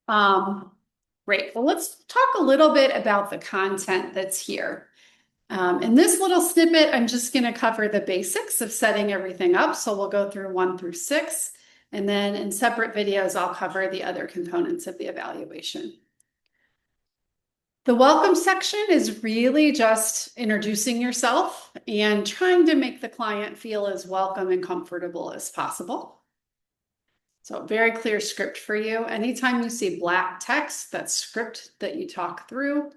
Um, Great. Well, let's talk a little bit about the content that's here. In this little snippet, I'm just going to cover the basics of setting everything up. So we'll go through 1 through 6, and then in separate videos, I'll cover the other components of the evaluation. The welcome section is really just introducing yourself and trying to make the client feel as welcome and comfortable as possible. So a very clear script for you. Anytime you see black text, that's script that you talk through.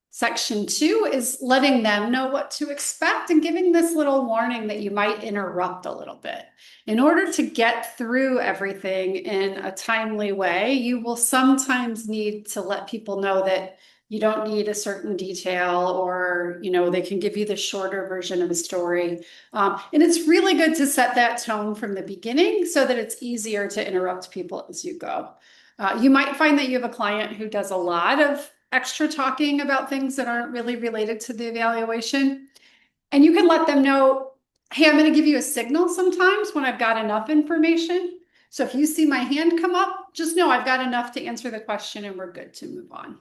Section 2 is letting them know what to expect and giving this little warning that you might interrupt a little bit. In order to get through everything in a timely way, you will sometimes need to let people know that you don't need a certain detail, or they can give you the shorter version of a story. And it's really good to set that tone from the beginning so that it's easier to interrupt people as you go. You might find that you have a client who does a lot of extra talking about things that aren't really related to the evaluation. And you can let them know, hey, I'm going to give you a signal sometimes when I've got enough information. So if you see my hand come up, just know I've got enough to answer the question and we're good to move on.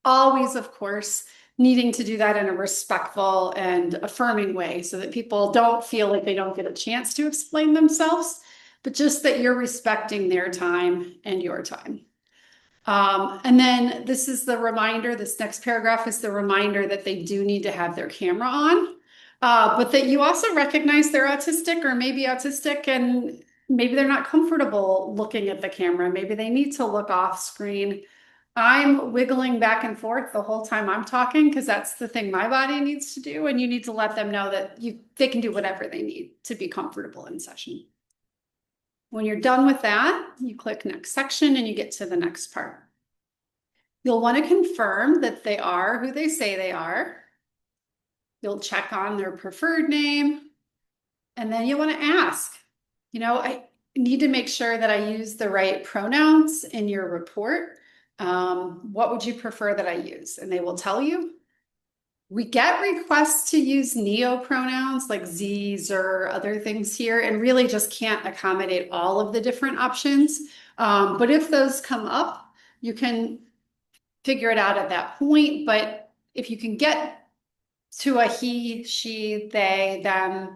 Always, of course, needing to do that in a respectful and affirming way so that people don't feel like they don't get a chance to explain themselves, but just that you're respecting their time and your time. And then this is the reminder, this next paragraph is the reminder that they do need to have their camera on, but that you also recognize they're autistic or maybe autistic, and maybe they're not comfortable looking at the camera. Maybe they need to look off screen. I'm wiggling back and forth the whole time I'm talking because that's the thing my body needs to do. And you need to let them know that they can do whatever they need to be comfortable in session. When you're done with that, you click next section and you get to the next part. You'll want to confirm that they are who they say they are. You'll check on their preferred name. And then you want to ask, I need to make sure that I use the right pronouns in your report. What would you prefer that I use? And they will tell you. We get requests to use neopronouns like Z's or other things here, and really just can't accommodate all of the different options. But if those come up, you can figure it out at that point. But if you can get to a he, she, they, them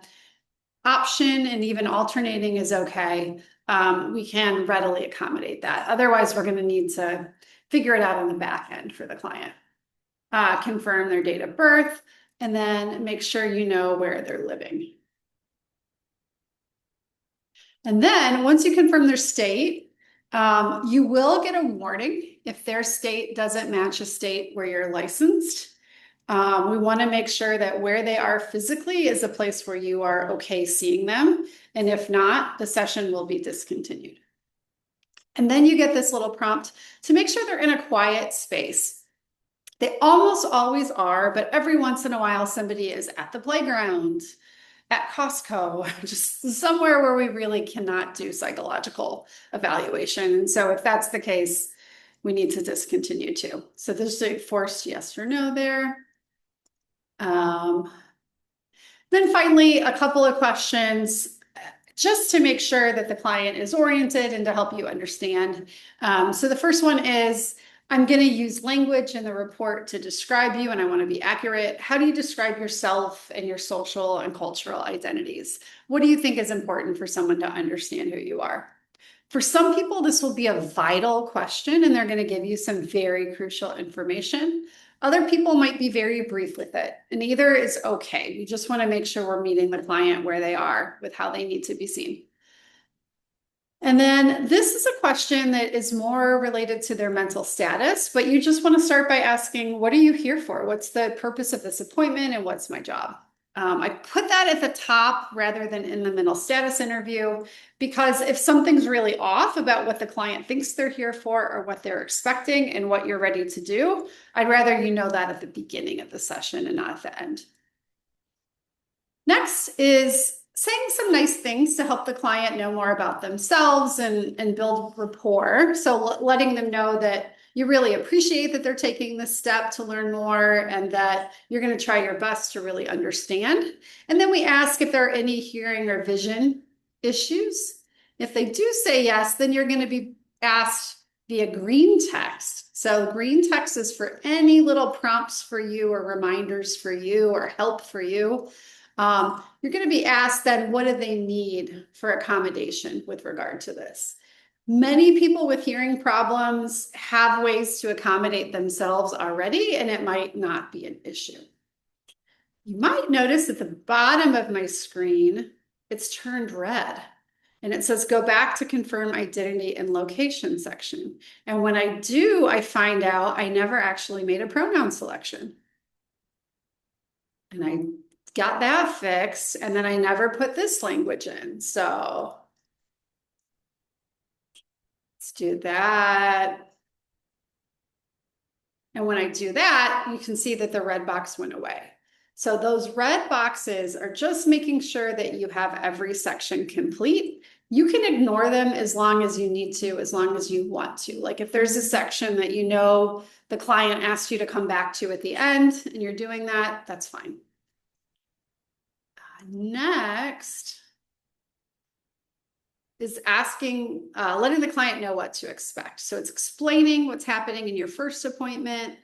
option, and even alternating is okay, we can readily accommodate that. Otherwise, we're going to need to figure it out on the back end for the client. Confirm their date of birth, and then make sure you know where they're living. And then once you confirm their state, you will get a warning if their state doesn't match a state where you're licensed. We want to make sure that where they are physically is a place where you are okay seeing them. And if not, the session will be discontinued. And then you get this little prompt to make sure they're in a quiet space. They almost always are, but every once in a while, somebody is at the playground, at Costco, just somewhere where we really cannot do psychological evaluation. And so if that's the case, we need to discontinue too. So there's a forced yes or no there. Then finally, a couple of questions just to make sure that the client is oriented and to help you understand. So the first one is, I'm going to use language in the report to describe you, and I want to be accurate. How do you describe yourself and your social and cultural identities? What do you think is important for someone to understand who you are? For some people, this will be a vital question, and they're going to give you some very crucial information. Other people might be very brief with it, and either is okay. We just want to make sure we're meeting the client where they are with how they need to be seen. And then this is a question that is more related to their mental status, but you just want to start by asking, what are you here for? What's the purpose of this appointment, and what's my job? I put that at the top rather than in the mental status interview, because if something's really off about what the client thinks they're here for or what they're expecting and what you're ready to do, I'd rather you know that at the beginning of the session and not at the end. Next is saying some nice things to help the client know more about themselves and build rapport. So letting them know that you really appreciate that they're taking this step to learn more, and that you're going to try your best to really understand. And then we ask if there are any hearing or vision issues. If they do say yes, then you're going to be asked via green text. So green text is for any little prompts for you or reminders for you or help for you. You're going to be asked then, what do they need for accommodation with regard to this? Many people with hearing problems have ways to accommodate themselves already, and it might not be an issue. You might notice at the bottom of my screen, it's turned red. And it says, go back to confirm identity and location section. And when I do, I find out I never actually made a pronoun selection. And I got that fixed, and then I never put this language in. So let's do that. And when I do that, you can see that the red box went away. So those red boxes are just making sure that you have every section complete. You can ignore them as long as you need to, as long as you want to. Like if there's a section that you know the client asked you to come back to at the end and you're doing that, that's fine. Next is asking, letting the client know what to expect. So it's explaining what's happening in your first appointment.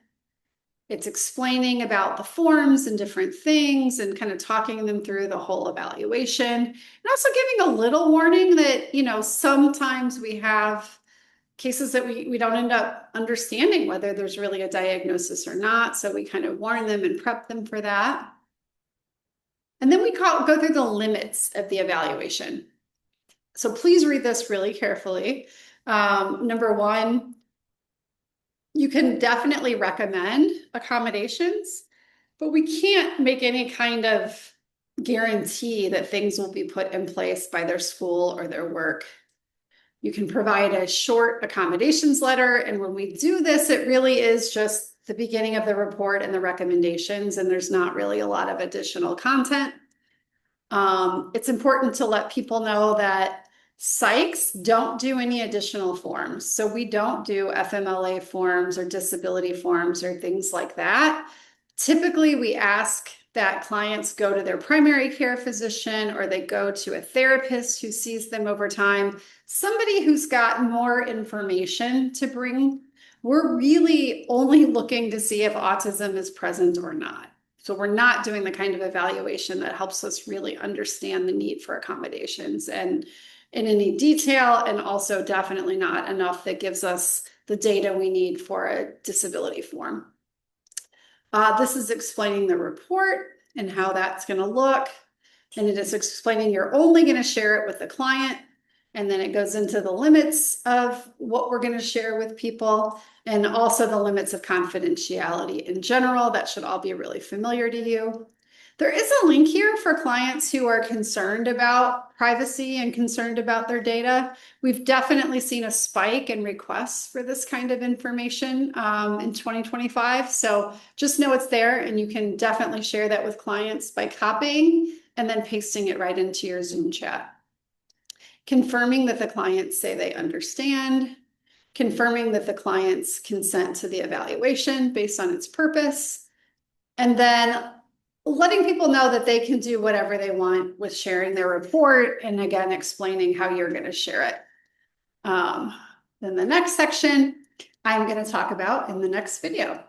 It's explaining about the forms and different things and kind of talking them through the whole evaluation. And also giving a little warning that, you know, sometimes we have cases that we don't end up understanding whether there's really a diagnosis or not. So we kind of warn them and prep them for that. And then we go through the limits of the evaluation. So please read this really carefully. Number one, you can definitely recommend accommodations, but we can't make any kind of guarantee that things will be put in place by their school or their work. You can provide a short accommodations letter, and when we do this, it really is just the beginning of the report and the recommendations, and there's not really a lot of additional content. It's important to let people know that psychs don't do any additional forms. So we don't do FMLA forms or disability forms or things like that. Typically, we ask that clients go to their primary care physician or they go to a therapist who sees them over time, somebody who's got more information to bring. We're really only looking to see if autism is present or not. So we're not doing the kind of evaluation that helps us really understand the need for accommodations and in any detail, and also definitely not enough that gives us the data we need for a disability form. This is explaining the report and how that's going to look. And it is explaining you're only going to share it with the client. And then it goes into the limits of what we're going to share with people and also the limits of confidentiality in general. That should all be really familiar to you. There is a link here for clients who are concerned about privacy and concerned about their data. We've definitely seen a spike in requests for this kind of information in 2025. So just know it's there, and you can definitely share that with clients by copying and then pasting it right into your Zoom chat. Confirming that the clients say they understand, confirming that the clients consent to the evaluation based on its purpose, and then letting people know that they can do whatever they want with sharing their report, and again, explaining how you're going to share it. Then the next section I'm going to talk about in the next video.